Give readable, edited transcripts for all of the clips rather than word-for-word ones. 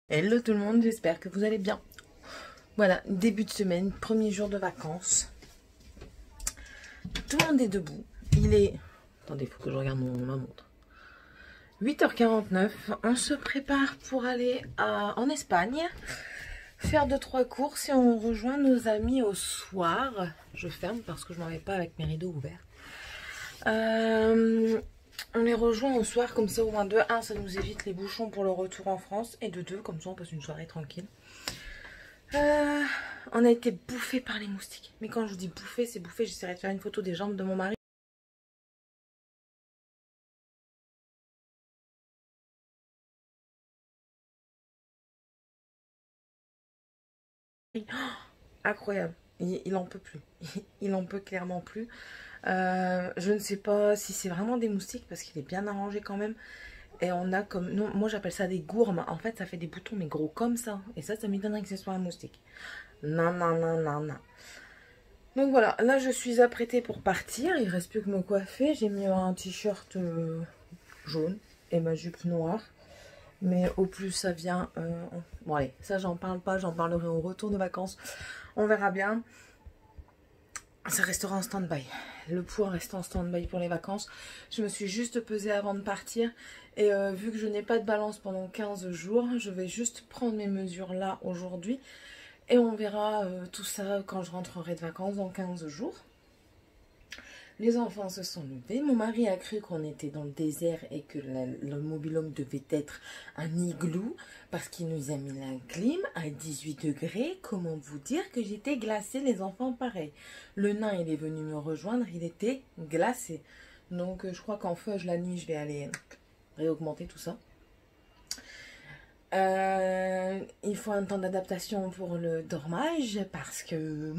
Hello tout le monde, j'espère que vous allez bien. Voilà, début de semaine, premier jour de vacances. Tout le monde est debout. Il est... Attendez, il faut que je regarde ma montre. 8h49, on se prépare pour aller en Espagne. Faire 2-3 courses et on rejoint nos amis au soir. Je ferme parce que je m'en vais pas avec mes rideaux ouverts. On les rejoint au soir, comme ça au moins de 1, ça nous évite les bouchons pour le retour en France. Et de 2, comme ça on passe une soirée tranquille. On a été bouffé par les moustiques. Mais quand je vous dis bouffé, c'est bouffé. J'essaierai de faire une photo des jambes de mon mari. Oh, incroyable. Il en peut plus. Il en peut clairement plus. Je ne sais pas si c'est vraiment des moustiques parce qu'il est bien arrangé quand même. Et on a comme... Non, moi j'appelle ça des gourmes. En fait ça fait des boutons mais gros comme ça. Et ça m'étonnerait que ce soit un moustique. Non, non, non, non, non. Donc voilà, là je suis apprêtée pour partir. Il ne reste plus que me coiffer. J'ai mis un t-shirt jaune et ma jupe noire. Mais au plus ça vient... Bon allez, ça j'en parle pas. J'en parlerai au retour de vacances. On verra bien. Ça restera en stand-by. Le poids reste en stand-by pour les vacances. Je me suis juste pesée avant de partir. Et vu que je n'ai pas de balance pendant 15 jours, je vais juste prendre mes mesures là aujourd'hui. Et on verra tout ça quand je rentrerai de vacances dans 15 jours. Les enfants se sont levés. Mon mari a cru qu'on était dans le désert et que le mobil-home devait être un igloo parce qu'il nous a mis la clim à 18 degrés. Comment vous dire que j'étais glacée, les enfants pareil. Le nain, il est venu me rejoindre, il était glacé. Donc je crois qu'en feuge la nuit, je vais aller réaugmenter tout ça. Il faut un temps d'adaptation pour le dormage parce que...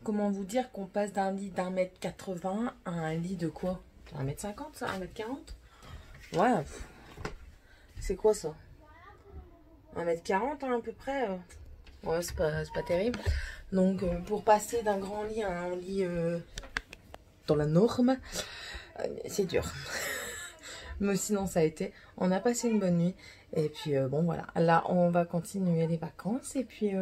Comment vous dire qu'on passe d'un lit d'1m80 à un lit de quoi? 1m50 ça? 1m40? Ouais. C'est quoi ça? 1m40 hein, à peu près. Ouais, c'est pas terrible. Donc pour passer d'un grand lit à un lit dans la norme, c'est dur. Mais sinon ça a été. On a passé une bonne nuit. Et puis bon voilà. Là on va continuer les vacances. Et puis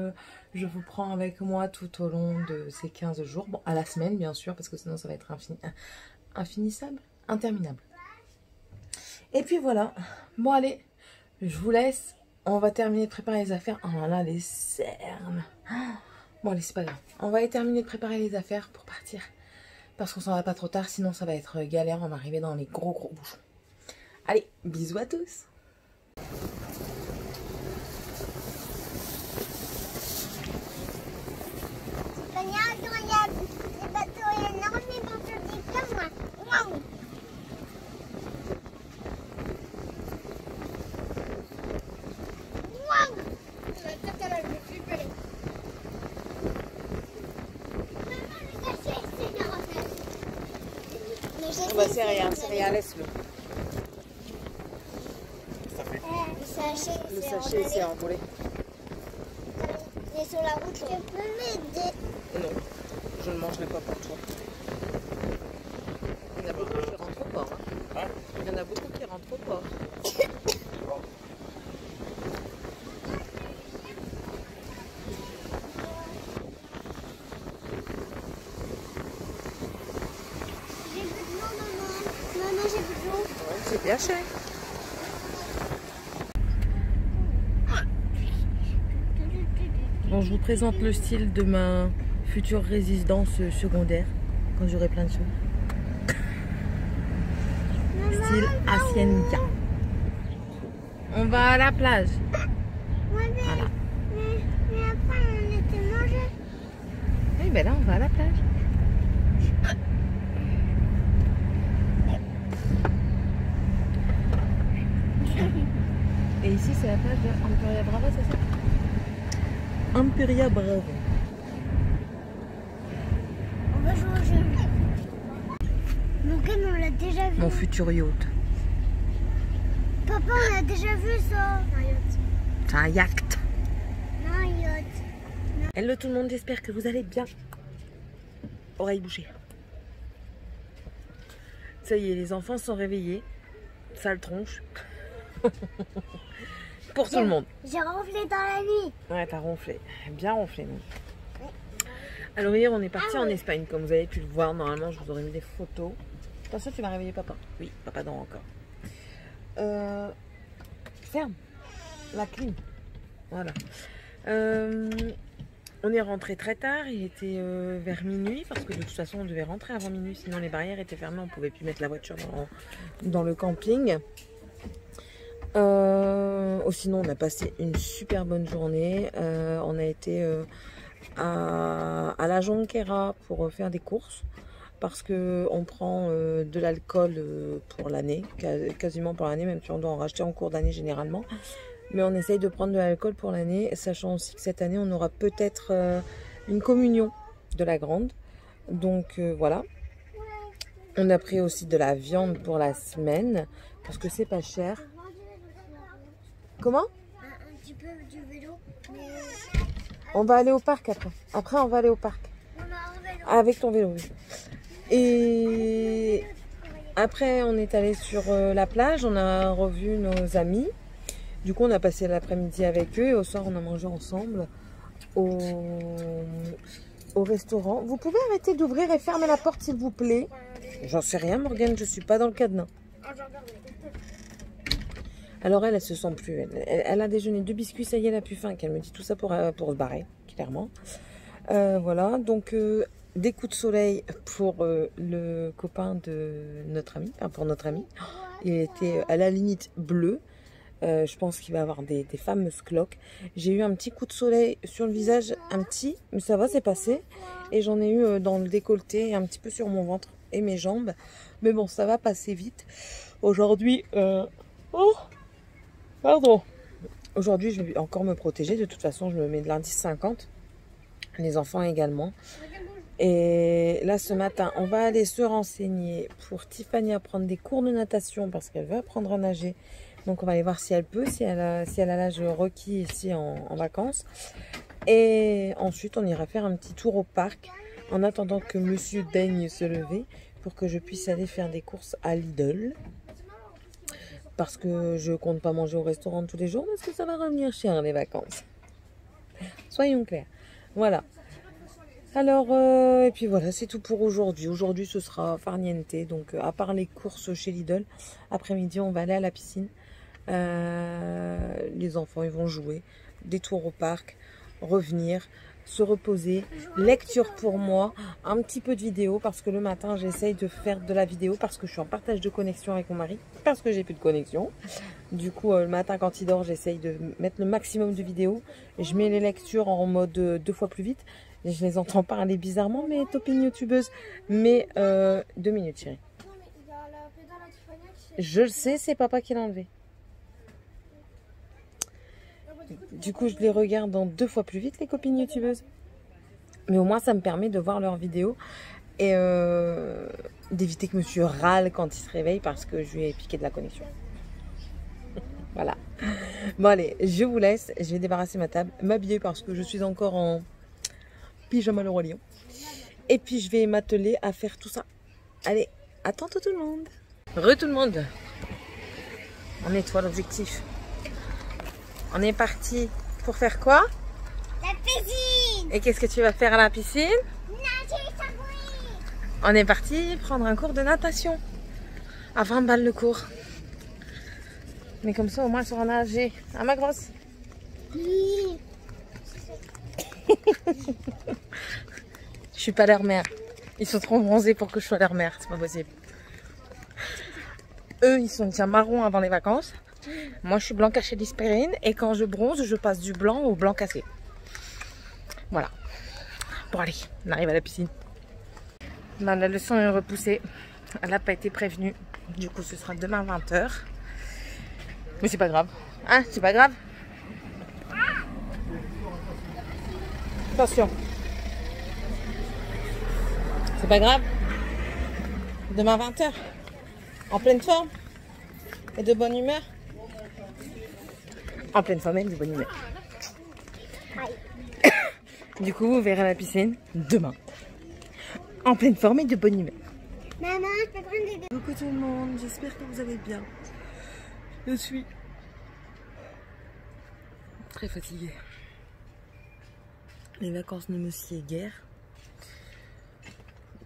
je vous prends avec moi tout au long de ces 15 jours. Bon à la semaine bien sûr. Parce que sinon ça va être infinissable. Interminable. Et puis voilà. Bon allez. Je vous laisse. On va terminer de préparer les affaires. Oh là les cernes. Bon allez c'est pas grave. On va terminer de préparer les affaires pour partir. Parce qu'on s'en va pas trop tard. Sinon ça va être galère. On va arriver dans les gros bouchons. Allez, bisous à tous. Les bateaux énormes, ils vont se dire comme moi. Waouh! Waouh! La tête, elle a le flipper. Maman, le sachet, c'est énorme. Bah c'est rien, laisse-le. Le Le sachet c'est envolé. Il est sur la route. Tu peux m'aider? Non, je ne mangerai pas pour toi. Il y en a beaucoup qui rentrent au port. Hein. Il y en a beaucoup qui rentrent au port. J'ai plus de l'eau, maman. Maman, j'ai plus de l'eau. Ouais, c'est bien cher. Bon, je vous présente le style de ma future résidence secondaire quand j'aurai plein de sous. Style hacienda. On va à la plage. Ouais, Voilà. mais après, on était mangé. Oui, ben là, on va à la plage. Et ici, c'est la plage de Amperia Brava, c'est ça? Amperia Brava. On va jouer au jeu. Mon game, on l'a déjà vu. Mon futur yacht. Papa, on l'a déjà vu ça. Un yacht. C'est un yacht. Non, un yacht. Hello tout le monde, j'espère que vous allez bien. Oreilles bouchées. Ça y est, les enfants sont réveillés. Sale tronche. pour tout le monde. J'ai ronflé dans la nuit. Ouais, t'as ronflé. Bien ronflé, nous. Alors hier, on est parti en Espagne, comme vous avez pu le voir. Normalement, je vous aurais mis des photos. Attention, tu vas réveiller papa. Oui, papa dort encore. Ferme la clim. Voilà. On est rentré très tard. Il était vers minuit, parce que de toute façon, on devait rentrer avant minuit. Sinon, les barrières étaient fermées. On ne pouvait plus mettre la voiture dans le camping. Sinon, on a passé une super bonne journée. On a été à la Jonquera pour faire des courses parce que on prend de l'alcool pour l'année, quasiment pour l'année, même si on doit en racheter en cours d'année généralement. Mais on essaye de prendre de l'alcool pour l'année, sachant aussi que cette année, on aura peut-être une communion de la grande. Donc voilà. On a pris aussi de la viande pour la semaine parce que c'est pas cher. Comment? Un petit peu du vélo. Mais... On va aller au parc après. Après, on va aller au parc. Avec ton vélo, oui. Et après, on est allé sur la plage. On a revu nos amis. Du coup, on a passé l'après-midi avec eux. Et au soir, on a mangé ensemble au restaurant. Vous pouvez arrêter d'ouvrir et fermer la porte, s'il vous plaît? J'en sais rien, Morgane. Je suis pas dans le cadenas. Alors elle se sent plus. Elle a déjeuné 2 biscuits, ça y est, elle a plus faim. Qu'elle me dit tout ça pour se barrer, clairement. Voilà, donc des coups de soleil pour le copain de notre ami, enfin pour notre ami. Il était à la limite bleu. Je pense qu'il va avoir des fameuses cloques. J'ai eu un petit coup de soleil sur le visage, un petit, mais ça va, c'est passé. Et j'en ai eu dans le décolleté, un petit peu sur mon ventre et mes jambes. Mais bon, ça va passer vite. Aujourd'hui, pardon. Aujourd'hui, je vais encore me protéger. De toute façon, je me mets de l'indice 50. Les enfants également. Et là, ce matin, on va aller se renseigner pour Tiffany à prendre des cours de natation parce qu'elle veut apprendre à nager. Donc, on va aller voir si elle peut, si elle a l'âge requis ici en vacances. Et ensuite, on ira faire un petit tour au parc en attendant que monsieur daigne se lever pour que je puisse aller faire des courses à Lidl. Parce que je compte pas manger au restaurant tous les jours parce que ça va revenir cher les vacances. Soyons clairs. Voilà. Alors, et puis voilà, c'est tout pour aujourd'hui. Aujourd'hui, ce sera farniente. Donc, à part les courses chez Lidl, après-midi, on va aller à la piscine. Les enfants, ils vont jouer. Des tours au parc, revenir, se reposer, lecture pour moi, un petit peu de vidéo parce que le matin j'essaye de faire de la vidéo parce que je suis en partage de connexion avec mon mari parce que j'ai plus de connexion. Du coup le matin quand il dort j'essaye de mettre le maximum de vidéos et je mets les lectures en mode 2 fois plus vite et je les entends parler bizarrement mais topine youtubeuse. Mais 2 minutes chérie. Je le sais, c'est papa qui l'a enlevé. Du coup, je les regarde en 2 fois plus vite, les copines youtubeuses. Mais au moins, ça me permet de voir leurs vidéos et d'éviter que monsieur râle quand il se réveille parce que je lui ai piqué de la connexion. Voilà. Bon, allez, je vous laisse. Je vais débarrasser ma table, m'habiller parce que je suis encore en pyjama le roi lion. Et puis, je vais m'atteler à faire tout ça. Allez, à tantôt tout le monde. Tout le monde. On nettoie l'objectif. On est parti pour faire quoi? La piscine. Et qu'est-ce que tu vas faire à la piscine? Nager, savourer. On est parti prendre un cours de natation. À 20 balles le cours. Mais comme ça, au moins, elle saura nager. Ah, ma grosse? Oui. Je suis pas leur mère. Ils sont trop bronzés pour que je sois leur mère. C'est pas possible. Eux, ils sont déjà marrons avant les vacances. Moi, je suis blanc caché d'aspirine et quand je bronze, je passe du blanc au blanc cassé. Voilà. Bon, allez, on arrive à la piscine. Ben, la leçon est repoussée. Elle n'a pas été prévenue. Du coup, ce sera demain 20 h. Mais c'est pas grave. Hein, c'est pas grave. Attention. C'est pas grave. Demain 20 h. En pleine forme. Et de bonne humeur. En pleine forme et de bonne humeur. Du coup, vous verrez la piscine demain. En pleine forme et de bonne humeur. Maman, je peux prendre des... Coucou tout le monde, j'espère que vous allez bien. Je suis très fatiguée. Les vacances ne me sied guère.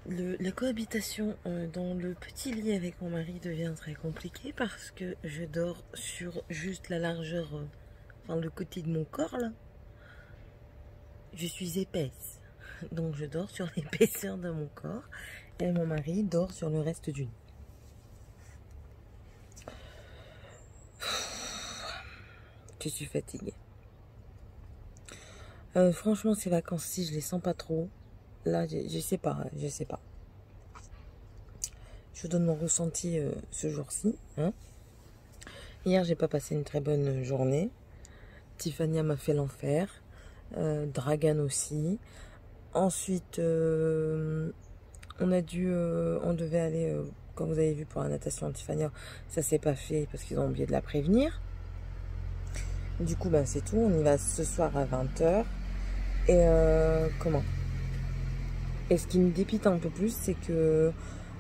La cohabitation dans le petit lit avec mon mari devient très compliquée parce que je dors sur juste la largeur, enfin le côté de mon corps là. Je suis épaisse, donc je dors sur l'épaisseur de mon corps et mon mari dort sur le reste du lit. Je suis fatiguée. Franchement, ces vacances-ci, je les sens pas trop. Là, je sais pas, je sais pas. Je vous donne mon ressenti ce jour-ci. Hein. Hier, j'ai pas passé une très bonne journée. Tiffania m'a fait l'enfer. Dragan aussi. Ensuite, on devait aller, comme vous avez vu pour la natation à Tiffania, ça s'est pas fait parce qu'ils ont oublié de la prévenir. Du coup, ben, c'est tout. On y va ce soir à 20 h. Et comment? Et ce qui me dépite un peu plus, c'est que,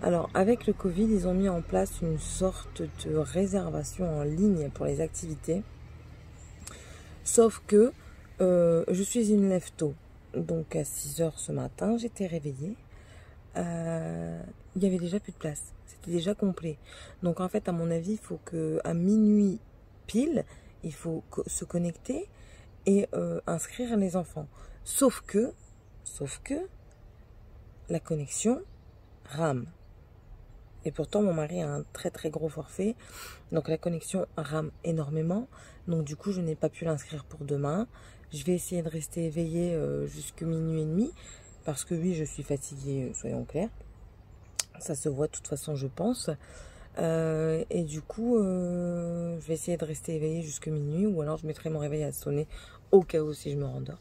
alors avec le Covid, ils ont mis en place une sorte de réservation en ligne pour les activités. Sauf que je suis une lève tôt. Donc à 6 h ce matin, j'étais réveillée. Il y avait déjà plus de place. C'était déjà complet. Donc en fait, à mon avis, il faut qu'à minuit pile, il faut se connecter et inscrire les enfants. Sauf que la connexion rame. Et pourtant, mon mari a un très très gros forfait. Donc la connexion rame énormément. Donc du coup, je n'ai pas pu l'inscrire pour demain. Je vais essayer de rester éveillée jusqu'à minuit et demi. Parce que oui, je suis fatiguée, soyons clairs. Ça se voit de toute façon, je pense. Et du coup, je vais essayer de rester éveillée jusqu'à minuit. Ou alors je mettrai mon réveil à sonner au cas où si je me rendors.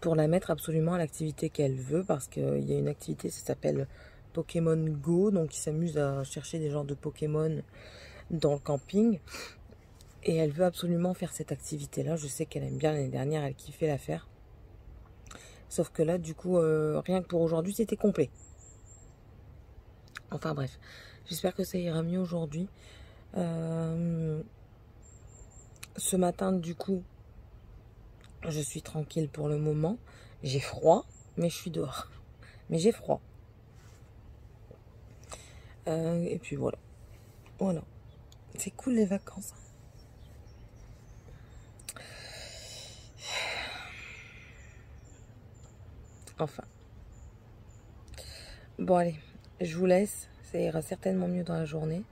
Pour la mettre absolument à l'activité qu'elle veut. Parce qu'il y a une activité, ça s'appelle Pokémon Go. Donc ils s'amusent à chercher des genres de Pokémon dans le camping. Et elle veut absolument faire cette activité-là. Je sais qu'elle aime bien. L'année dernière, elle kiffait la faire. Sauf que là, du coup, rien que pour aujourd'hui, c'était complet. Enfin bref, j'espère que ça ira mieux aujourd'hui. Ce matin, du coup, je suis tranquille pour le moment. J'ai froid, mais je suis dehors. Mais j'ai froid. Et puis voilà. Voilà. C'est cool les vacances. Enfin. Bon allez, je vous laisse. Ça ira certainement mieux dans la journée.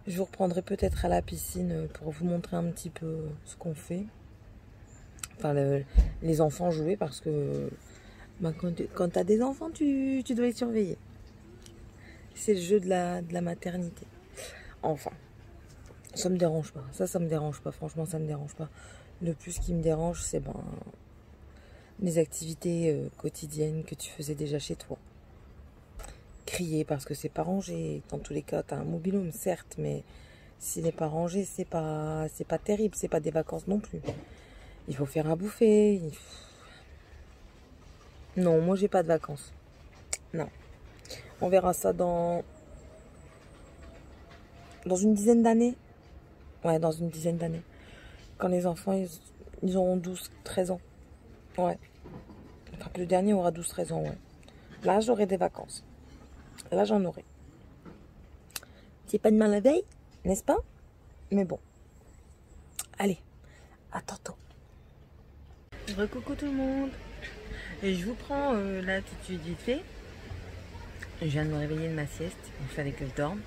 Je vous reprendrai peut-être à la piscine pour vous montrer un petit peu ce qu'on fait. Enfin, les enfants jouer parce que ben, quand tu as des enfants, tu dois les surveiller. C'est le jeu de la maternité. Enfin, ça me dérange pas. Ça me dérange pas. Franchement, ça me dérange pas. Le plus qui me dérange, c'est ben, les activités quotidiennes que tu faisais déjà chez toi. Crier parce que c'est pas rangé. Dans tous les cas, tu as un mobil-home, certes, mais s'il n'est pas rangé, c'est pas terrible. C'est pas des vacances non plus. Il faut faire à bouffer. Non, moi, j'ai pas de vacances. Non. On verra ça dans une dizaine d'années. Ouais, dans une dizaine d'années. Quand les enfants, ils auront 12, 13 ans. Ouais. Enfin, que le dernier aura 12, 13 ans, ouais. Là, j'aurai des vacances. Là, j'en aurai. C'est pas demain la veille, n'est-ce pas? Mais bon. Allez, à tantôt. Recoucou tout le monde. Et je vous prends là tout de suite vite fait. Je viens de me réveiller de ma sieste. Il fallait que je dorme.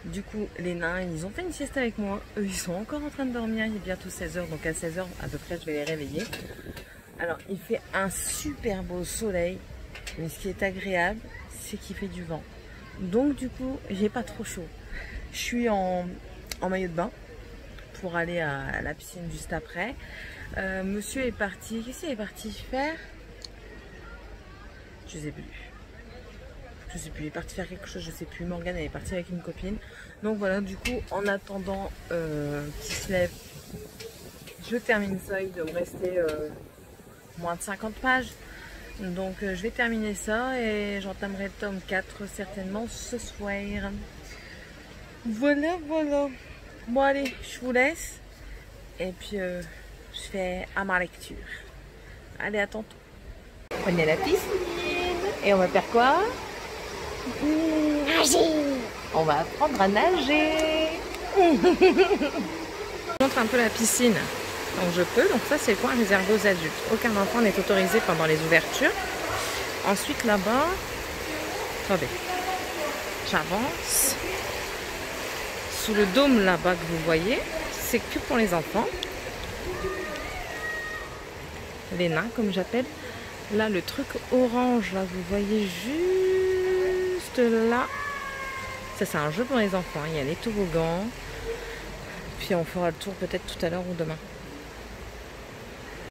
Du coup, les nains, ils ont fait une sieste avec moi. Eux, ils sont encore en train de dormir. Il est bientôt 16 h. Donc à 16 h, à peu près, je vais les réveiller. Alors, il fait un super beau soleil. Mais ce qui est agréable, c'est qu'il fait du vent. Donc du coup, j'ai pas trop chaud. Je suis en maillot de bain pour aller à la piscine juste après. Monsieur est parti. Qu'est-ce qu'il est parti faire? Je sais plus. Il est parti faire quelque chose, je sais plus. Morgane, elle est partie avec une copine. Donc voilà, du coup, en attendant qu'il se lève, je termine ça. Il doit me rester moins de 50 pages. Donc je vais terminer ça et j'entamerai le tome 4 certainement ce soir. Voilà. Bon allez, je vous laisse. Et puis je fais à ma lecture. Allez, à tantôt. On est à la piscine. Et on va faire quoi? Nager. On va apprendre à nager. Je montre un peu la piscine. Donc je peux. Donc ça, c'est le coin réservé aux adultes. Aucun enfant n'est autorisé pendant les ouvertures. Ensuite, là-bas... Attendez. J'avance. Sous le dôme là-bas que vous voyez, c'est que pour les enfants. Les nains, comme j'appelle. Là, le truc orange, là, vous voyez juste là. Ça, c'est un jeu pour les enfants. Il y a les toboggans. Puis on fera le tour peut-être tout à l'heure ou demain.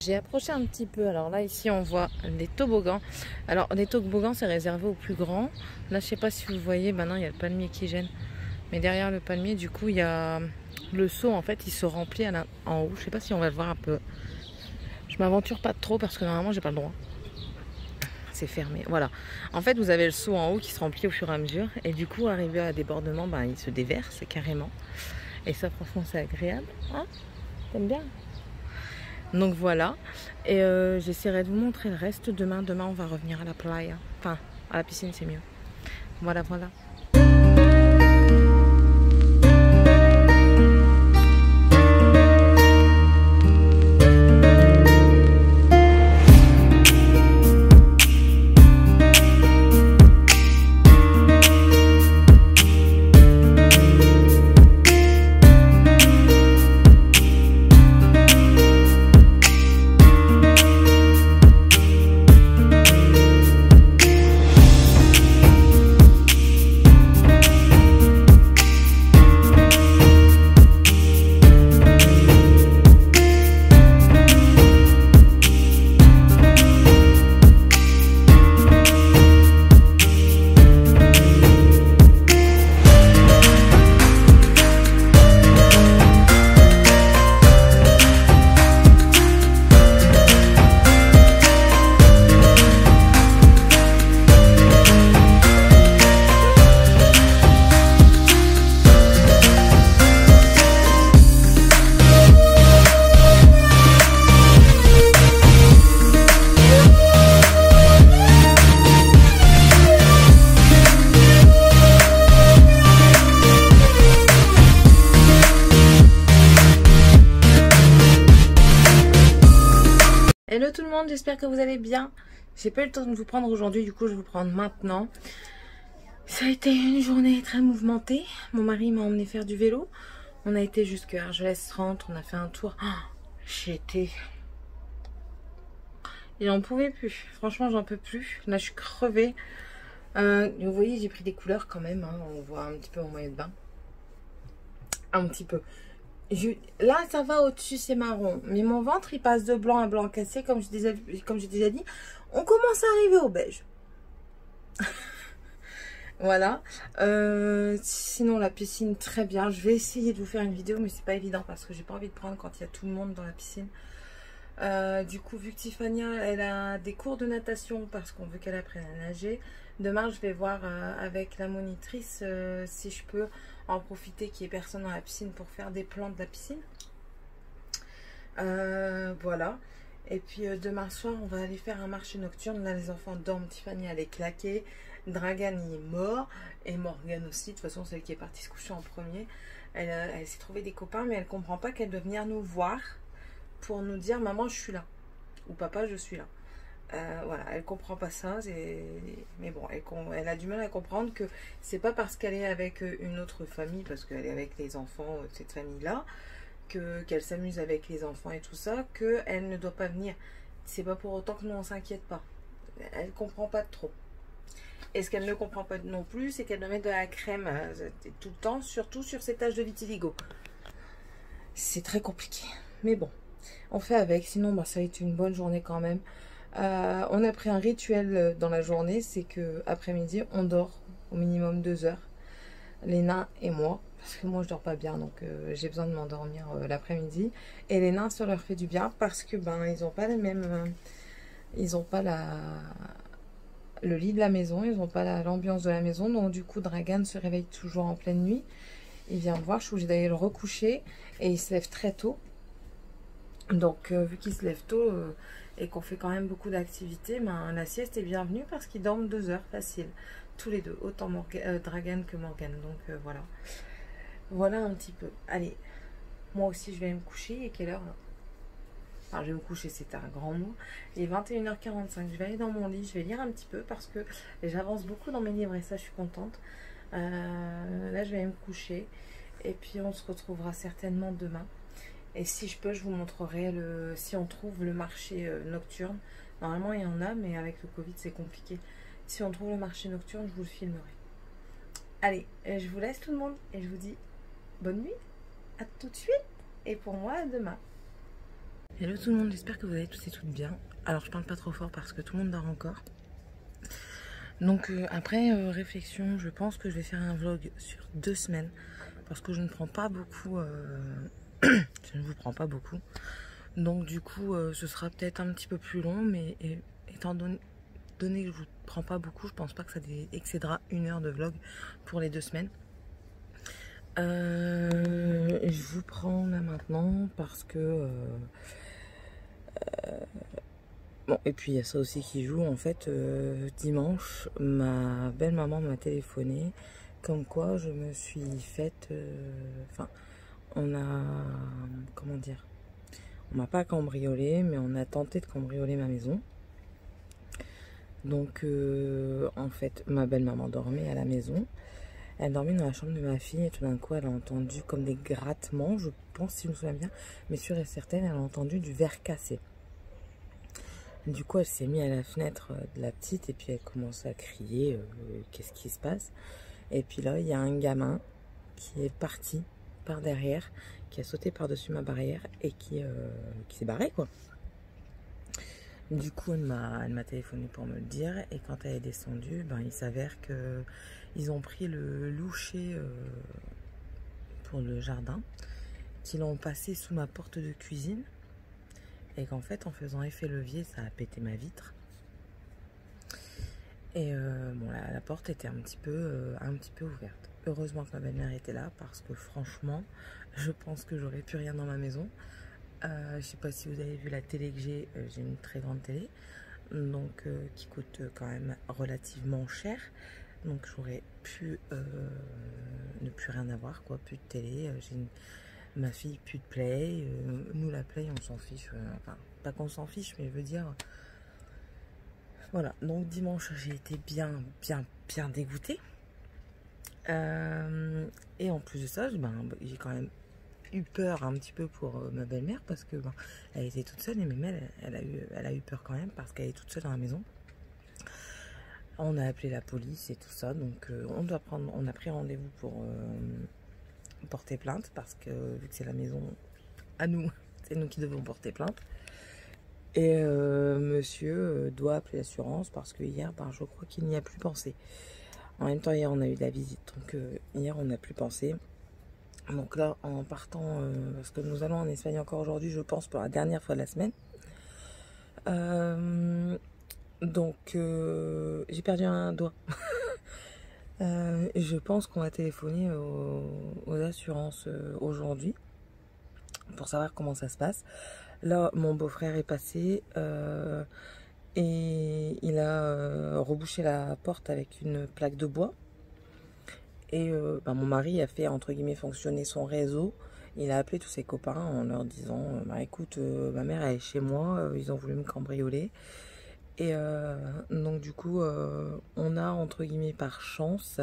J'ai approché un petit peu. Alors là, ici, on voit les toboggans. Alors, les toboggans, c'est réservé aux plus grands. Là, je sais pas si vous voyez, maintenant, il y a le palmier qui gêne. Mais derrière le palmier, du coup, il y a le seau, en fait, il se remplit en haut. Je sais pas si on va le voir un peu. Je m'aventure pas trop parce que normalement, j'ai pas le droit. C'est fermé. Voilà. En fait, vous avez le seau en haut qui se remplit au fur et à mesure. Et du coup, arrivé à débordement, ben, il se déverse carrément. Et ça, franchement, c'est agréable. Hein? T'aimes bien? Donc voilà. Et j'essaierai de vous montrer le reste demain. Demain, on va revenir à la playa. Enfin, à la piscine, c'est mieux. Voilà, voilà. Hello tout le monde, j'espère que vous allez bien. J'ai pas eu le temps de vous prendre aujourd'hui, du coup je vais vous prendre maintenant. Ça a été une journée très mouvementée. Mon mari m'a emmené faire du vélo. On a été jusqu'à Argelès-30, on a fait un tour. Oh, j'étais... Il en pouvait plus, franchement j'en peux plus. Là je suis crevée. Vous voyez, j'ai pris des couleurs quand même, hein. On voit un petit peu mon maillot de bain. Un petit peu. Là, ça va au-dessus, c'est marron. Mais mon ventre, il passe de blanc à blanc cassé, comme j'ai déjà dit. On commence à arriver au beige. Voilà. Sinon, la piscine, très bien. Je vais essayer de vous faire une vidéo, mais c'est pas évident parce que j'ai pas envie de prendre quand il y a tout le monde dans la piscine. Du coup, vu que Tiffania, elle a des cours de natation parce qu'on veut qu'elle apprenne à nager. Demain, je vais voir avec la monitrice si je peux en profiter qu'il n'y ait personne dans la piscine pour faire des plans de la piscine. Voilà. Et puis demain soir, on va aller faire un marché nocturne. Là, les enfants dorment. Tiffany, elle est claquée. Dragan, il est mort. Et Morgane aussi. De toute façon, celle qui est partie se coucher en premier. Elle s'est trouvée des copains, mais elle ne comprend pas qu'elle doit venir nous voir pour nous dire « Maman, je suis là ». Ou « Papa, je suis là ». Voilà, elle comprend pas ça, mais bon, elle a du mal à comprendre que c'est pas parce qu'elle est avec une autre famille, parce qu'elle est avec les enfants de cette famille-là, qu'elle s'amuse avec les enfants et tout ça, qu'elle ne doit pas venir. C'est pas pour autant que nous on s'inquiète pas. Elle comprend pas trop. Et ce qu'elle ne comprend pas non plus, c'est qu'elle doit mettre de la crème tout le temps, surtout sur ses taches de vitiligo. C'est très compliqué, mais bon, on fait avec. Sinon, bah, ça a été une bonne journée quand même. On a pris un rituel dans la journée, c'est que après-midi on dort au minimum 2 heures, les nains et moi, parce que moi je dors pas bien, donc j'ai besoin de m'endormir l'après-midi. Et les nains, ça leur fait du bien parce que ben ils ont pas les mêmes, ils ont pas le lit de la maison, ils ont pas l'ambiance de la maison, donc du coup Dragan se réveille toujours en pleine nuit. Il vient me voir, je suis obligée d'aller le recoucher et il se lève très tôt. Donc vu qu'ils se lèvent tôt et qu'on fait quand même beaucoup d'activités, ben, la sieste est bienvenue parce qu'ils dorment 2 heures facile. Tous les deux, autant Dragan que Morgan. Donc voilà. Voilà un petit peu. Allez, moi aussi je vais me coucher. Il est quelle heure là? Enfin, je vais me coucher, c'est un grand mot. Il est 21h45. Je vais aller dans mon lit, je vais lire un petit peu parce que j'avance beaucoup dans mes livres et ça, je suis contente. Là, je vais aller me coucher et puis on se retrouvera certainement demain. Et si je peux, je vous montrerai si on trouve le marché nocturne. Normalement, il y en a, mais avec le Covid, c'est compliqué. Si on trouve le marché nocturne, je vous le filmerai. Allez, je vous laisse tout le monde et je vous dis bonne nuit, à tout de suite. Et pour moi, à demain. Hello tout le monde, j'espère que vous allez tous et toutes bien. Alors je parle pas trop fort parce que tout le monde dort encore. Donc après réflexion, je pense que je vais faire un vlog sur 2 semaines. Parce que je ne prends pas beaucoup, je ne vous prends pas beaucoup. Donc du coup ce sera peut-être un petit peu plus long. Mais étant donné que je vous prends pas beaucoup, je pense pas que ça excédera 1 heure de vlog pour les 2 semaines. Je vous prends là maintenant parce que bon, et puis il y a ça aussi qui joue en fait. Dimanche, ma belle maman m'a téléphoné comme quoi je me suis faite enfin on a, comment dire, on m'a pas cambriolé mais on a tenté de cambrioler ma maison. Donc en fait ma belle maman dormait à la maison. Elle dormait dans la chambre de ma fille et tout d'un coup elle a entendu comme des grattements, je pense, si je me souviens bien, mais sûre et certaine, elle a entendu du verre cassé. Du coup elle s'est mise à la fenêtre de la petite et puis elle commence à crier qu'est-ce qui se passe. Et puis là il y a un gamin qui est parti par derrière, qui a sauté par-dessus ma barrière et qui s'est barré quoi. Du coup elle m'a téléphoné pour me le dire et quand elle est descendue, ben, il s'avère que ils ont pris le loucher pour le jardin, qu'ils l'ont passé sous ma porte de cuisine et qu'en fait en faisant effet levier ça a pété ma vitre. Et bon, la porte était un petit peu ouverte. Heureusement que ma belle-mère était là parce que franchement je pense que j'aurais plus rien dans ma maison. Je sais pas si vous avez vu la télé que j'ai une très grande télé donc qui coûte quand même relativement cher. Donc j'aurais pu ne plus rien avoir quoi, plus de télé, ma fille plus de play, nous la play on s'en fiche, enfin pas qu'on s'en fiche mais je veux dire voilà. Donc dimanche j'ai été bien dégoûtée et en plus de ça ben, j'ai quand même eu peur un petit peu pour ma belle-mère parce que ben, elle était toute seule et même elle a eu peur quand même parce qu'elle est toute seule dans la maison. On a appelé la police et tout ça, donc on a pris rendez-vous pour porter plainte parce que vu que c'est la maison à nous, c'est nous qui devons porter plainte. Et monsieur doit appeler l'assurance parce que hier, ben, je crois qu'il n'y a plus pensé. En même temps, hier on a eu de la visite, donc hier on n'a plus pensé. Donc là, en partant, parce que nous allons en Espagne encore aujourd'hui, je pense, pour la dernière fois de la semaine. Donc j'ai perdu un doigt. Je pense qu'on va téléphoner aux assurances aujourd'hui pour savoir comment ça se passe. Là mon beau-frère est passé et il a rebouché la porte avec une plaque de bois. Et ben, mon mari a fait entre guillemets fonctionner son réseau. Il a appelé tous ses copains en leur disant bah, écoute, ma mère elle est chez moi, ils ont voulu me cambrioler. Et donc du coup on a entre guillemets par chance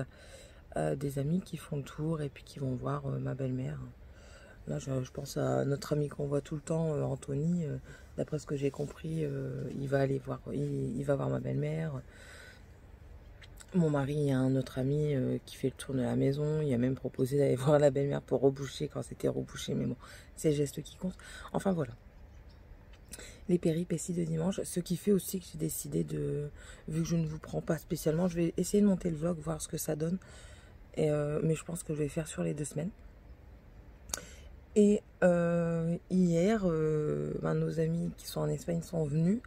des amis qui font le tour et puis qui vont voir ma belle-mère. Là je pense à notre ami qu'on voit tout le temps, Anthony. D'après ce que j'ai compris, il va aller voir, il va voir ma belle-mère. Mon mari, il y a un autre ami qui fait le tour de la maison. Il a même proposé d'aller voir la belle-mère pour reboucher quand c'était rebouché. Mais bon, c'est le geste qui compte. Enfin voilà. Les péripéties de dimanche. Ce qui fait aussi que j'ai décidé de... Vu que je ne vous prends pas spécialement, je vais essayer de monter le vlog, voir ce que ça donne. Et, mais je pense que je vais faire sur les 2 semaines. Et hier, ben, nos amis qui sont en Espagne sont venus.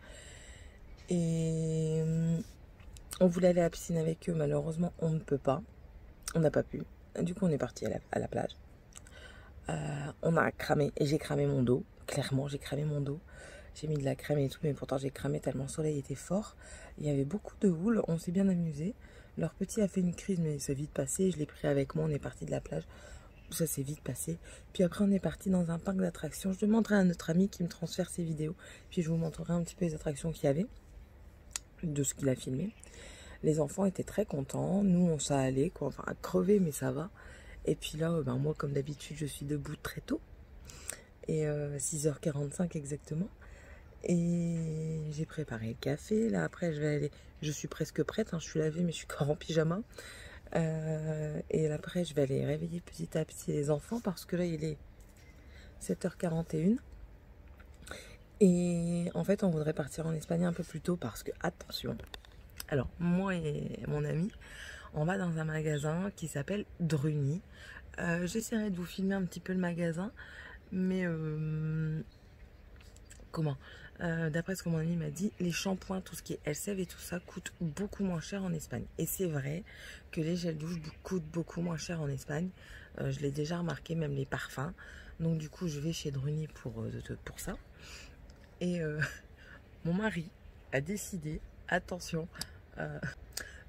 Et... on voulait aller à la piscine avec eux, malheureusement on ne peut pas, on n'a pas pu. Du coup on est parti à la plage. On a cramé, et j'ai cramé mon dos clairement, j'ai cramé mon dos. J'ai mis de la crème et tout, mais pourtant j'ai cramé tellement le soleil était fort. Il y avait beaucoup de houle, on s'est bien amusé. Leur petit a fait une crise, mais c'est vite passé. Je l'ai pris avec moi, on est parti de la plage. Ça s'est vite passé. Puis après, on est parti dans un parc d'attractions. Je demanderai à notre ami qui me transfère ses vidéos. Puis je vous montrerai un petit peu les attractions qu'il y avait, de ce qu'il a filmé. Les enfants étaient très contents. Nous, on s'est allé, quoi. Enfin, à crever, mais ça va. Et puis là, moi, comme d'habitude, je suis debout très tôt. Et 6h45 exactement. Et j'ai préparé le café. Là, après, je vais aller... Je suis presque prête. Hein. Je suis lavée, mais je suis encore en pyjama. Et là, après, je vais aller réveiller petit à petit les enfants. Parce que là, il est 7h41. Et en fait, on voudrait partir en Espagne un peu plus tôt. Parce que, attention. Alors, moi et mon ami, on va dans un magasin qui s'appelle Druni. J'essaierai de vous filmer un petit peu le magasin. Mais... comment d'après ce que mon ami m'a dit, les shampoings, tout ce qui est Elseve et tout ça coûte beaucoup moins cher en Espagne. Et c'est vrai que les gels douche coûtent beaucoup moins cher en Espagne. Je l'ai déjà remarqué, même les parfums. Donc du coup, je vais chez Druni pour ça. Et mon mari a décidé, attention,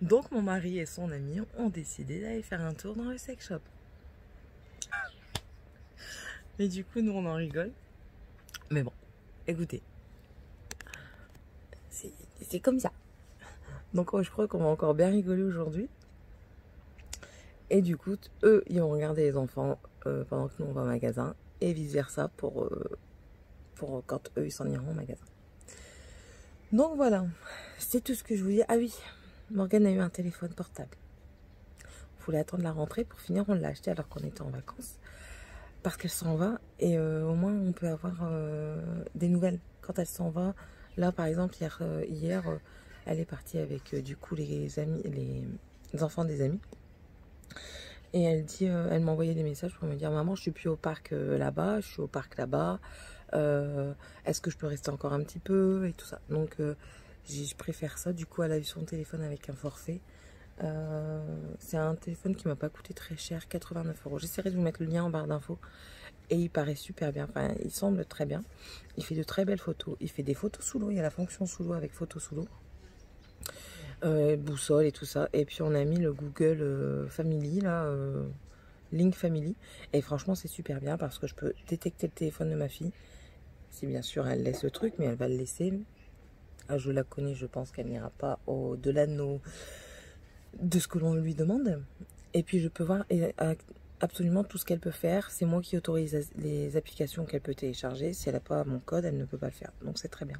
donc mon mari et son ami ont décidé d'aller faire un tour dans le sex shop. Mais du coup, nous on en rigole. Mais bon, écoutez. C'est comme ça. Donc je crois qu'on va encore bien rigoler aujourd'hui. Et du coup, eux, ils vont regarder les enfants pendant que nous on va au magasin. Et vice versa pour quand eux, ils s'en iront au magasin. Donc voilà, c'est tout ce que je vous dis. Ah oui, Morgane a eu un téléphone portable. Il fallait attendre la rentrée. Pour finir, on l'a acheté alors qu'on était en vacances. Parce qu'elle s'en va. Et au moins, on peut avoir des nouvelles quand elle s'en va. Là, par exemple, hier elle est partie avec du coup les amis, les enfants des amis. Et elle dit, elle m'a envoyé des messages pour me dire, maman, je suis plus au parc là-bas, je suis au parc là-bas. Est-ce que je peux rester encore un petit peu et tout ça. Donc, je préfère ça. Du coup, elle a eu son téléphone avec un forfait. C'est un téléphone qui m'a pas coûté très cher, 89 €. J'essaierai de vous mettre le lien en barre d'infos. Et il paraît super bien, enfin il semble très bien. Il fait de très belles photos. Il fait des photos sous l'eau, il y a la fonction sous l'eau avec photos sous l'eau. Boussole et tout ça. Et puis on a mis le Google Family, là, Link Family. Et franchement c'est super bien parce que je peux détecter le téléphone de ma fille. Si bien sûr elle laisse le truc, mais elle va le laisser. Ah, je la connais, je pense qu'elle n'ira pas au-delà de ce que l'on lui demande. Et puis je peux voir absolument tout ce qu'elle peut faire. C'est moi qui autorise les applications qu'elle peut télécharger. Si elle n'a pas mon code, elle ne peut pas le faire. Donc c'est très bien.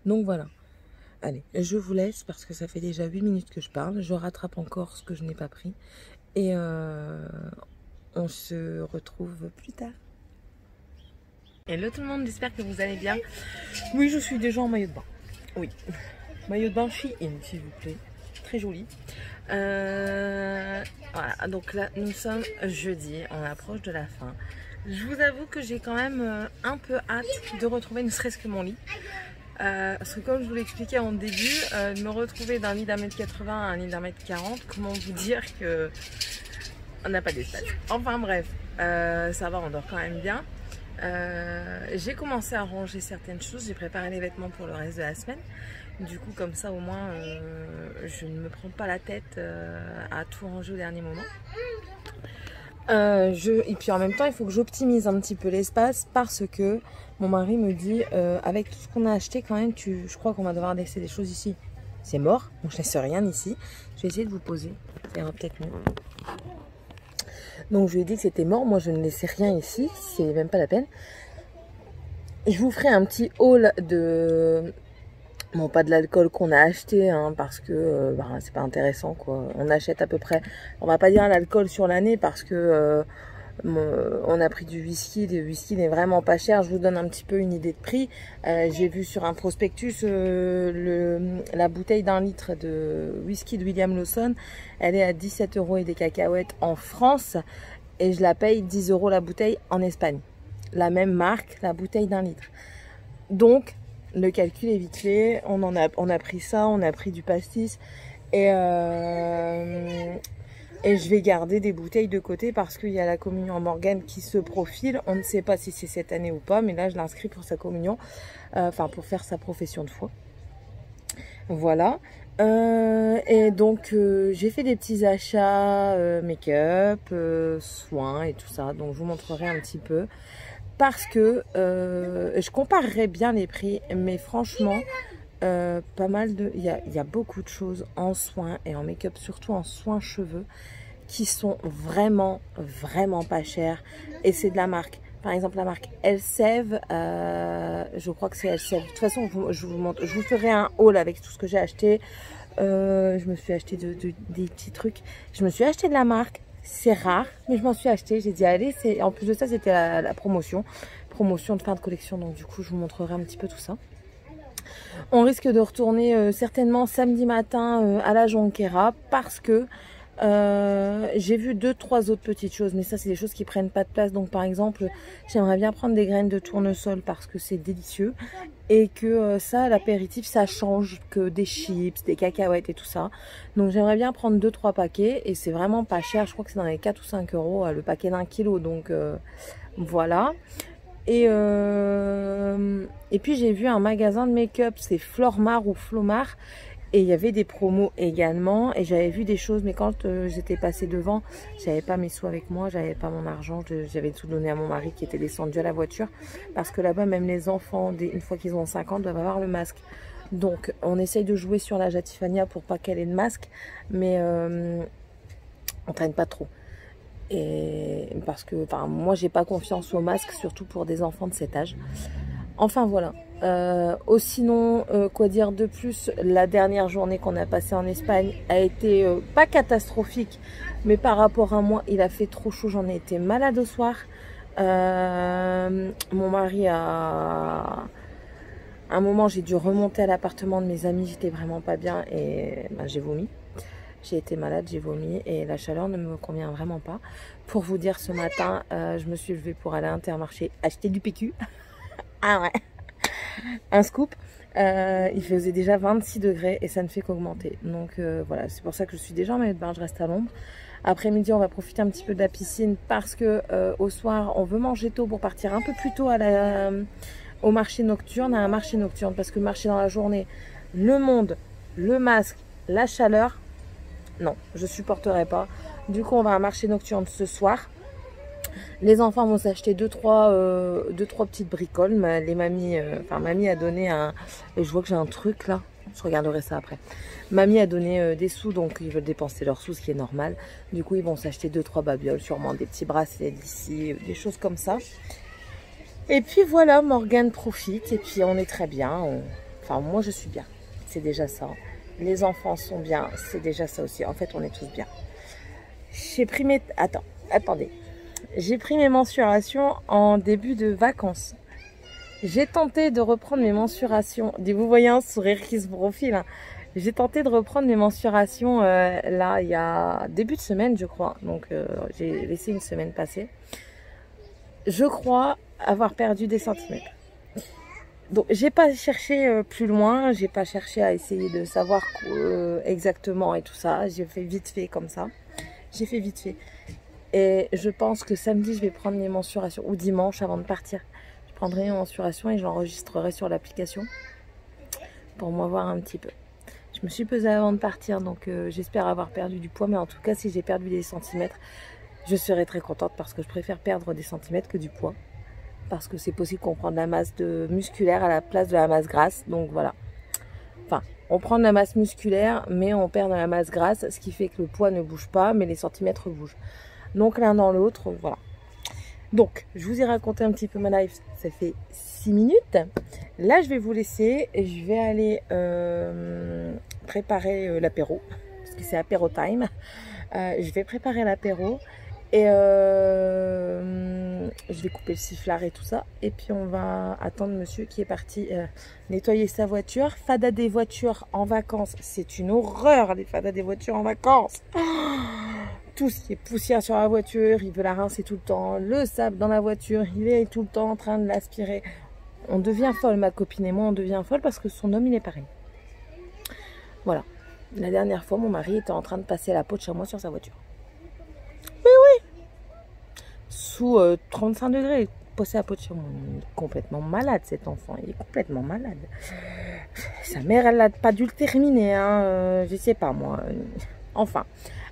Donc voilà. Allez, je vous laisse parce que ça fait déjà 8 minutes que je parle. Je rattrape encore ce que je n'ai pas pris. Et on se retrouve plus tard. Hello tout le monde, j'espère que vous allez bien. Oui, je suis déjà en maillot de bain. Oui, maillot de bain Shein, s'il vous plaît. Très joli. Voilà, donc là nous sommes jeudi, on approche de la fin. Je vous avoue que j'ai quand même un peu hâte de retrouver ne serait-ce que mon lit. Parce que comme je vous l'expliquais en début, de me retrouver d'un lit d'1,80 m à un lit d'1,40 m, comment vous dire que on n'a pas d'espace. Enfin bref, ça va, on dort quand même bien. J'ai commencé à ranger certaines choses, j'ai préparé les vêtements pour le reste de la semaine. Du coup comme ça au moins je ne me prends pas la tête à tout ranger au dernier moment. Et puis en même temps il faut que j'optimise un petit peu l'espace parce que mon mari me dit avec tout ce qu'on a acheté quand même je crois qu'on va devoir laisser des choses ici. C'est mort, donc je laisse rien ici. Je vais essayer de vous poser, ça ira peut-être mieux. Donc je lui ai dit que c'était mort, moi je ne laissais rien ici, c'est même pas la peine. Je vous ferai un petit haul de... Bon, pas de l'alcool qu'on a acheté, hein, parce que c'est pas intéressant, quoi. On achète à peu près, on va pas dire l'alcool sur l'année, parce que on a pris du whisky. Le whisky n'est vraiment pas cher. Je vous donne un petit peu une idée de prix. J'ai vu sur un prospectus la bouteille d'1 litre de whisky de William Lawson. Elle est à 17 € et des cacahuètes en France. Et je la paye 10 € la bouteille en Espagne. La même marque, la bouteille d'1 litre. Donc, le calcul est vite fait. On a pris ça, on a pris du pastis. Et Et je vais garder des bouteilles de côté parce qu'il y a la communion en Morgane qui se profile. On ne sait pas si c'est cette année ou pas, mais là je l'inscris pour sa communion, enfin pour faire sa profession de foi. Voilà. Et donc j'ai fait des petits achats make-up, soins et tout ça. Donc je vous montrerai un petit peu. Parce que je comparerai bien les prix, mais franchement, pas mal de... Il y a beaucoup de choses en soins et en make-up, surtout en soins cheveux, qui sont vraiment, vraiment pas chères. Et c'est de la marque. Par exemple, la marque Elseve, je crois que c'est Elseve. De toute façon, je vous montre, je vous ferai un haul avec tout ce que j'ai acheté. Je me suis acheté des petits trucs. Je me suis acheté de la marque. C'est rare, mais je m'en suis acheté. J'ai dit, allez, en plus de ça, c'était la promotion de fin de collection. Donc, du coup, je vous montrerai un petit peu tout ça. On risque de retourner certainement samedi matin à la Jonquera parce que j'ai vu 2-3 autres petites choses. Mais ça, c'est des choses qui prennent pas de place. Donc, par exemple, j'aimerais bien prendre des graines de tournesol parce que c'est délicieux. Et que ça, l'apéritif, ça change que des chips, des cacahuètes et tout ça. Donc j'aimerais bien prendre 2-3 paquets. Et c'est vraiment pas cher. Je crois que c'est dans les 4 ou 5 euros le paquet d'1 kilo. Donc voilà. Et puis j'ai vu un magasin de make-up. C'est Flormar ou Flomar. Et il y avait des promos également. Et j'avais vu des choses. Mais quand j'étais passée devant, j'avais pas mes sous avec moi. J'avais pas mon argent. J'avais tout donné à mon mari qui était descendu à la voiture. Parce que là-bas, même les enfants, une fois qu'ils ont 5 ans, doivent avoir le masque. Donc, on essaye de jouer sur l'âge à Tiffania pour pas qu'elle ait de masque. Mais on traîne pas trop. Et parce que moi, j'ai pas confiance au masque. Surtout pour des enfants de cet âge. Enfin, voilà. Sinon, quoi dire de plus, la dernière journée qu'on a passée en Espagne a été pas catastrophique, mais par rapport à moi, il a fait trop chaud, j'en ai été malade au soir. Mon mari à un moment, j'ai dû remonter à l'appartement de mes amis, j'étais vraiment pas bien et j'ai vomi. J'ai été malade, j'ai vomi et la chaleur ne me convient vraiment pas. Pour vous dire, ce matin, je me suis levée pour aller à Intermarché acheter du PQ. Ah ouais, un scoop. Il faisait déjà 26 degrés et ça ne fait qu'augmenter. Donc voilà, c'est pour ça que je suis déjà en maillot de bain, je reste à l'ombre. Après-midi, on va profiter un petit peu de la piscine parce que au soir, on veut manger tôt pour partir un peu plus tôt au marché nocturne, à un marché nocturne. Parce que marcher dans la journée, le monde, le masque, la chaleur, non, je supporterai pas. Du coup, on va à un marché nocturne ce soir. Les enfants vont s'acheter 2-3 petites bricoles. Mamie a donné et je vois que j'ai un truc là. Je regarderai ça après. Mamie a donné des sous, donc ils veulent dépenser leurs sous, ce qui est normal. Du coup, ils vont s'acheter 2-3 babioles, sûrement des petits bracelets d'ici, des choses comme ça. Et puis voilà, Morgane profite et puis on est très bien. Enfin, moi je suis bien. C'est déjà ça. Les enfants sont bien, c'est déjà ça aussi. En fait, on est tous bien. J'ai pris mes... Attendez. J'ai pris mes mensurations en début de vacances. J'ai tenté de reprendre mes mensurations. Vous voyez un sourire qui se profile. Hein. J'ai tenté de reprendre mes mensurations là, il y a début de semaine, je crois. Donc, j'ai laissé une semaine passer. Je crois avoir perdu des centimètres. Donc, j'ai pas cherché plus loin. J'ai pas cherché à essayer de savoir exactement et tout ça. J'ai fait vite fait comme ça. J'ai fait vite fait. Et je pense que samedi, je vais prendre mes mensurations. Ou dimanche, avant de partir. Je prendrai mes mensurations et j'enregistrerai sur l'application. Pour moi voir un petit peu. Je me suis pesée avant de partir. Donc j'espère avoir perdu du poids. Mais en tout cas, si j'ai perdu des centimètres, je serai très contente. Parce que je préfère perdre des centimètres que du poids. Parce que c'est possible qu'on prenne de la masse musculaire à la place de la masse grasse. Donc voilà. Enfin, on prend de la masse musculaire, mais on perd de la masse grasse. Ce qui fait que le poids ne bouge pas, mais les centimètres bougent. Donc l'un dans l'autre, voilà. Donc, je vous ai raconté un petit peu ma life. Ça fait 6 minutes. Là, je vais vous laisser. Je vais aller préparer l'apéro. Parce que c'est apéro time. Je vais préparer l'apéro. Et je vais couper le sifflard et tout ça. Et puis, on va attendre monsieur qui est parti nettoyer sa voiture. Fada des voitures en vacances. C'est une horreur, les fadas des voitures en vacances. Tout ce qui est poussière sur la voiture, il veut la rincer tout le temps. Le sable dans la voiture, il est tout le temps en train de l'aspirer. On devient folle, ma copine et moi, on devient folle parce que son homme, il est pareil. Voilà. La dernière fois, mon mari était en train de passer la peau de chamois sur sa voiture. dessous 35 degrés. Passé à Poitiers, il est complètement malade cet enfant, il est complètement malade. Sa mère, elle n'a pas dû le terminer, hein, je sais pas moi. Enfin,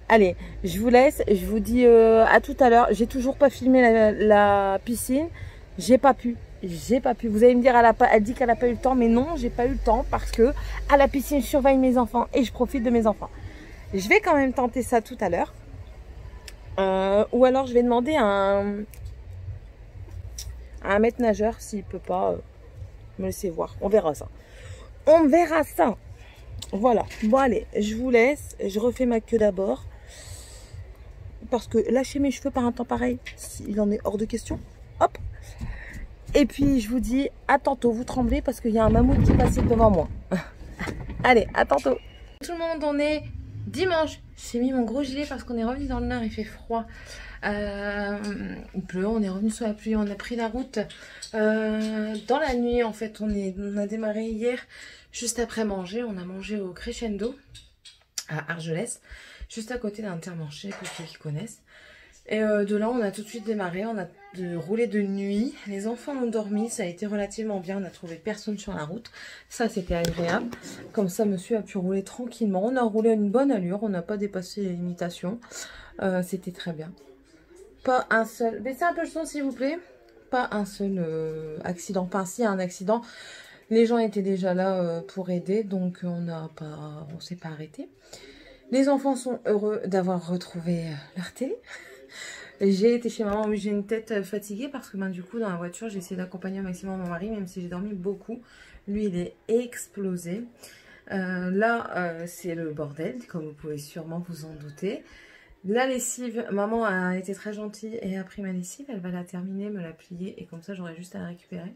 allez, je vous laisse, je vous dis à tout à l'heure. J'ai toujours pas filmé la piscine, j'ai pas pu. Vous allez me dire, elle dit qu'elle n'a pas eu le temps, mais non, j'ai pas eu le temps parce que à la piscine, je surveille mes enfants et je profite de mes enfants. Je vais quand même tenter ça tout à l'heure. Ou alors je vais demander à un maître nageur s'il peut pas me laisser voir. On verra ça. On verra ça. Voilà. Bon allez, je vous laisse. Je refais ma queue d'abord. Parce que lâcher mes cheveux par un temps pareil, il en est hors de question. Hop. Et puis je vous dis à tantôt. Vous tremblez parce qu'il y a un mammouth qui passe devant moi. Allez, à tantôt. Tout le monde, on est dimanche. J'ai mis mon gros gilet parce qu'on est revenu dans le Nord, il fait froid. Il pleut, on est revenu sous la pluie, on a pris la route dans la nuit. En fait, on a démarré hier juste après manger. On a mangé au Crescendo à Argelès, juste à côté d'Intermarché pour ceux qui connaissent. Et de là, on a tout de suite démarré. On a roulé de nuit. Les enfants ont dormi. Ça a été relativement bien. On n'a trouvé personne sur la route. Ça, c'était agréable. Comme ça, monsieur a pu rouler tranquillement. On a roulé à une bonne allure. On n'a pas dépassé les limitations. C'était très bien. Pas un seul... Baissez un peu le son, s'il vous plaît. Pas un seul accident. Enfin, si, un accident. Les gens étaient déjà là pour aider. Donc, on s'est pas arrêté. Les enfants sont heureux d'avoir retrouvé leur télé. J'ai été chez maman, mais j'ai une tête fatiguée parce que du coup dans la voiture j'ai essayé d'accompagner au maximum mon mari, même si j'ai dormi beaucoup. Lui il est explosé. Là c'est le bordel, comme vous pouvez sûrement vous en douter. La lessive, maman a été très gentille et a pris ma lessive, elle va la terminer, me la plier et comme ça j'aurai juste à la récupérer.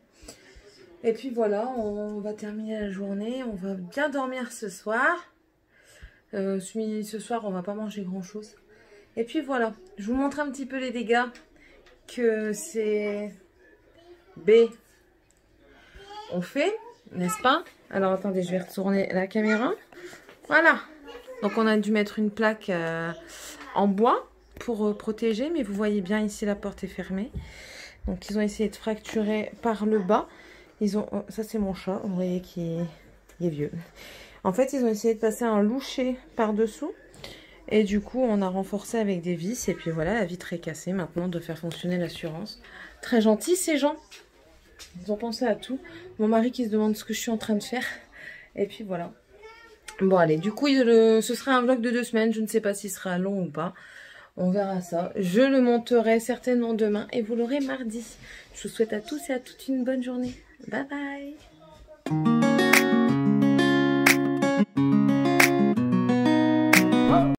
Et puis voilà, on va terminer la journée, on va bien dormir ce soir. Ce soir on va pas manger grand chose. Et puis voilà, je vous montre un petit peu les dégâts que c'est B on fait, n'est-ce pas? Alors attendez, je vais retourner la caméra. Voilà, donc on a dû mettre une plaque en bois pour protéger, mais vous voyez bien ici la porte est fermée. Donc ils ont essayé de fracturer par le bas. Ça c'est mon chat, vous voyez qu'il est vieux. En fait ils ont essayé de passer un loucher par dessous. Et du coup, on a renforcé avec des vis. Et puis voilà, la vitre est cassée. Maintenant, de faire fonctionner l'assurance. Très gentils, ces gens. Ils ont pensé à tout. Mon mari qui se demande ce que je suis en train de faire. Et puis voilà. Bon, allez. Du coup, ce sera un vlog de 2 semaines. Je ne sais pas s'il sera long ou pas. On verra ça. Je le monterai certainement demain. Et vous l'aurez mardi. Je vous souhaite à tous et à toutes une bonne journée. Bye bye.